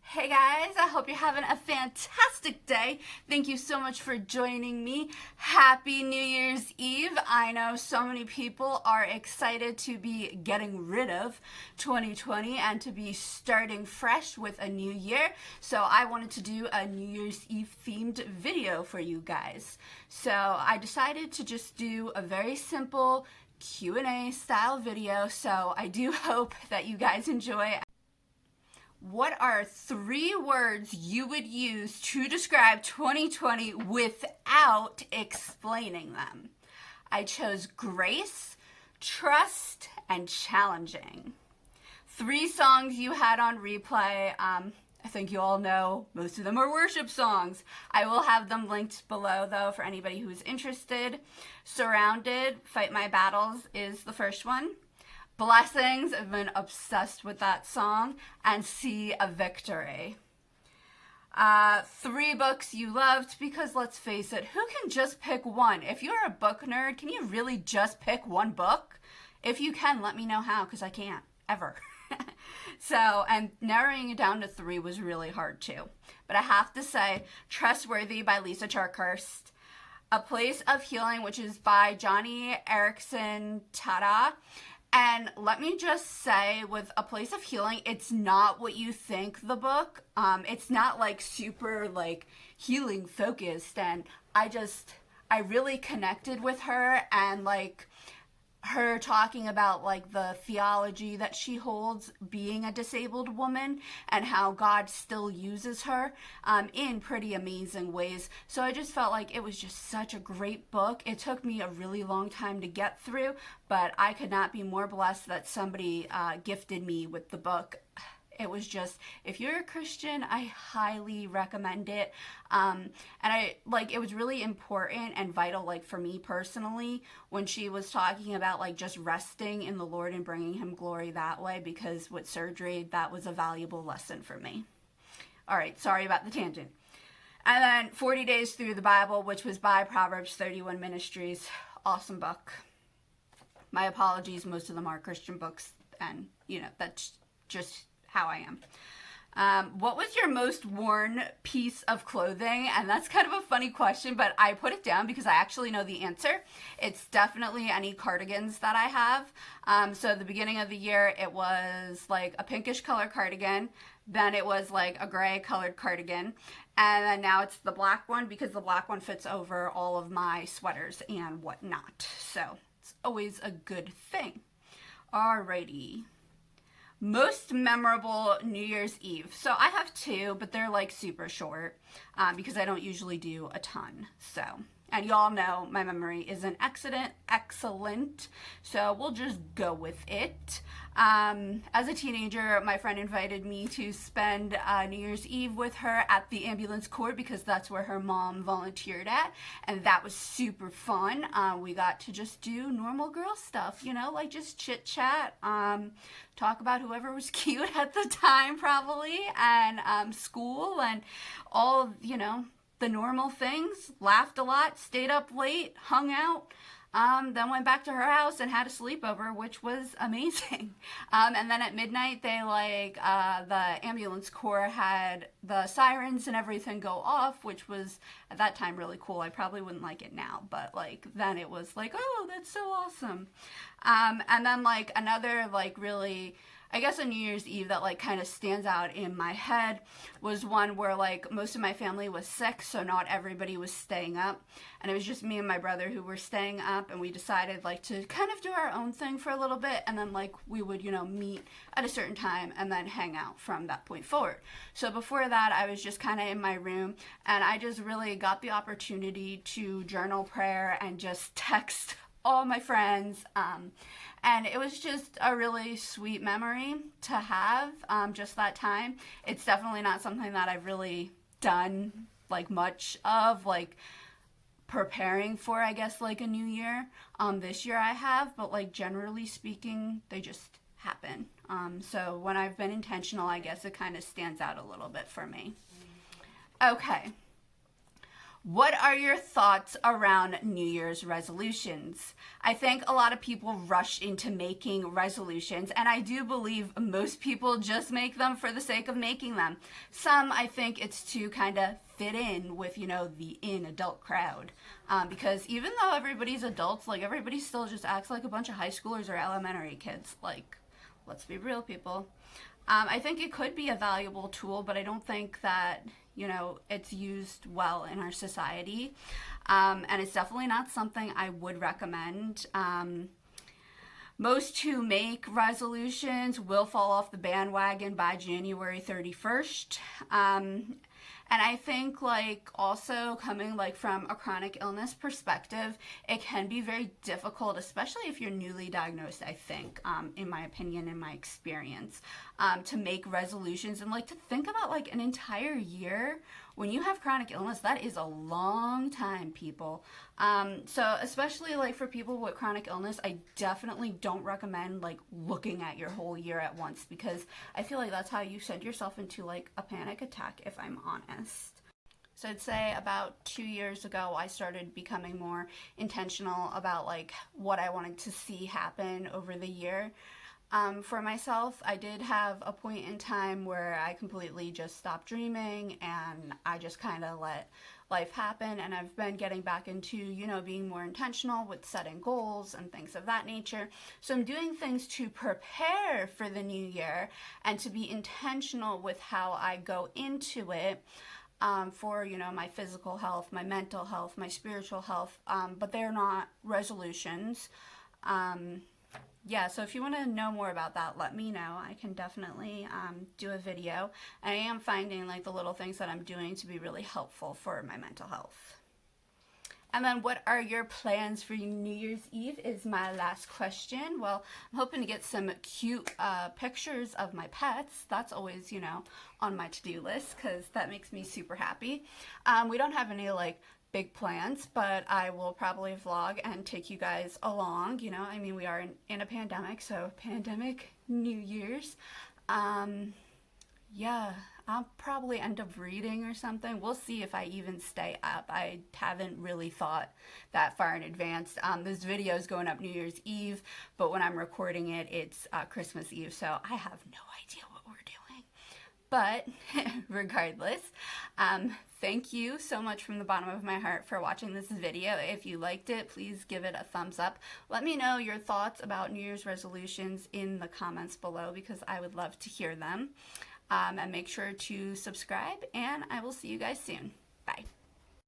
Hey guys, I hope you're having a fantastic day. Thank you so much for joining me. Happy New Year's Eve. I know so many people are excited to be getting rid of 2020 and to be starting fresh with a new year. So I wanted to do a New Year's Eve themed video for you guys. So I decided to just do a very simple Q&A style video. So I do hope that you guys enjoy. What are 3 words you would use to describe 2020 without explaining them? I chose grace, trust, and challenging. 3 songs you had on replay. I think you all know most of them are worship songs. I will have them linked below though for anybody who's interested. Surrounded, Fight My Battles is the first one. Blessings, I've been obsessed with that song, and See a Victory. 3 books you loved, because let's face it, who can just pick one? If you're a book nerd, can you really just pick one book? If you can, let me know how, because I can't, ever. So, and narrowing it down to 3 was really hard too. But I have to say, Trustworthy by Lisa Charkhurst, A Place of Healing, which is by Johnny Erickson Tada. And let me just say, with A Place of Healing, it's not what you think the book. It's not like super like healing focused, and I really connected with her, and like her talking about like the theology that she holds being a disabled woman and how God still uses her in pretty amazing ways. So I just felt like it was just such a great book. It took me a really long time to get through, but I could not be more blessed that somebody gifted me with the book. It was just, if you're a Christian, I highly recommend it. And it was really important and vital, like for me personally, when she was talking about like just resting in the Lord and bringing him glory that way, because with surgery, that was a valuable lesson for me. All right, sorry about the tangent. And then 40 Days Through the Bible, which was by Proverbs 31 Ministries. Awesome book. My apologies, most of them are Christian books, and that's just how I am. What was your most worn piece of clothing? And that's kind of a funny question, but I put it down because I actually know the answer. It's definitely any cardigans that I have. So at the beginning of the year, it was like a pinkish color cardigan. Then it was like a gray colored cardigan. And then now it's the black one, because the black one fits over all of my sweaters and whatnot. So it's always a good thing. Alrighty. Most memorable New Year's Eve. So I have 2, but they're like super short because I don't usually do a ton. So, and y'all know my memory isn't excellent, so we'll just go with it. As a teenager, my friend invited me to spend New Year's Eve with her at the ambulance corps, because that's where her mom volunteered at, and that was super fun. We got to just do normal girl stuff, like just chit chat, talk about whoever was cute at the time probably, and school and all, the normal things. Laughed a lot, stayed up late, hung out, then went back to her house and had a sleepover, which was amazing. And then at midnight, they the ambulance corps had the sirens and everything go off, which was at that time really cool. I probably wouldn't like it now, but then it was oh, that's so awesome. And then another really, I guess, a New Year's Eve that kind of stands out in my head was one where most of my family was sick, so not everybody was staying up, and it was just me and my brother who were staying up, and we decided to kind of do our own thing for a little bit, and then we would meet at a certain time and then hang out from that point forward. So before that, I was just kind of in my room, and I just really got the opportunity to journal prayer and just text all my friends, and it was just a really sweet memory to have, just that time. It's definitely not something that I've really done much of, preparing for, I guess, a new year. This year I have, but generally speaking, they just happen. So when I've been intentional, I guess it kind of stands out a little bit for me. Okay. What are your thoughts around New Year's resolutions? I think a lot of people rush into making resolutions, and I do believe most people just make them for the sake of making them. Some, I think it's to kind of fit in with, the adult crowd. Because even though everybody's adults, like, everybody still just acts like a bunch of high schoolers or elementary kids. Like, let's be real, people. I think it could be a valuable tool, but I don't think that, it's used well in our society. And it's definitely not something I would recommend. Most who make resolutions will fall off the bandwagon by January 31st. And I think, also coming, from a chronic illness perspective, it can be very difficult, especially if you're newly diagnosed, I think, in my opinion, in my experience, to make resolutions and, to think about, an entire year. When you have chronic illness, that is a long time, people. So especially, for people with chronic illness, I definitely don't recommend, looking at your whole year at once, because I feel like that's how you send yourself into, a panic attack, if I'm honest. So I'd say about 2 years ago, I started becoming more intentional about, what I wanted to see happen over the year. For myself, I did have a point in time where I completely just stopped dreaming and I just kind of let life happen, and I've been getting back into, being more intentional with setting goals and things of that nature. So I'm doing things to prepare for the new year and to be intentional with how I go into it. For, my physical health, my mental health, my spiritual health, but they're not resolutions. So if you want to know more about that, let me know. I can definitely do a video. I am finding the little things that I'm doing to be really helpful for my mental health. And then, what are your plans for New Year's Eve is my last question. Well, I'm hoping to get some cute pictures of my pets. That's always, on my to-do list, because that makes me super happy. We don't have any, big plans, but I will probably vlog and take you guys along. We are in a pandemic, so pandemic New Year's. I'll probably end up reading or something. We'll see if I even stay up. I haven't really thought that far in advance. This video is going up New Year's Eve, but when I'm recording it, it's Christmas Eve, so I have no idea what we're doing. But regardless, thank you so much from the bottom of my heart for watching this video. If you liked it, please give it a thumbs up. Let me know your thoughts about New Year's resolutions in the comments below, because I would love to hear them. And make sure to subscribe, and I will see you guys soon. Bye.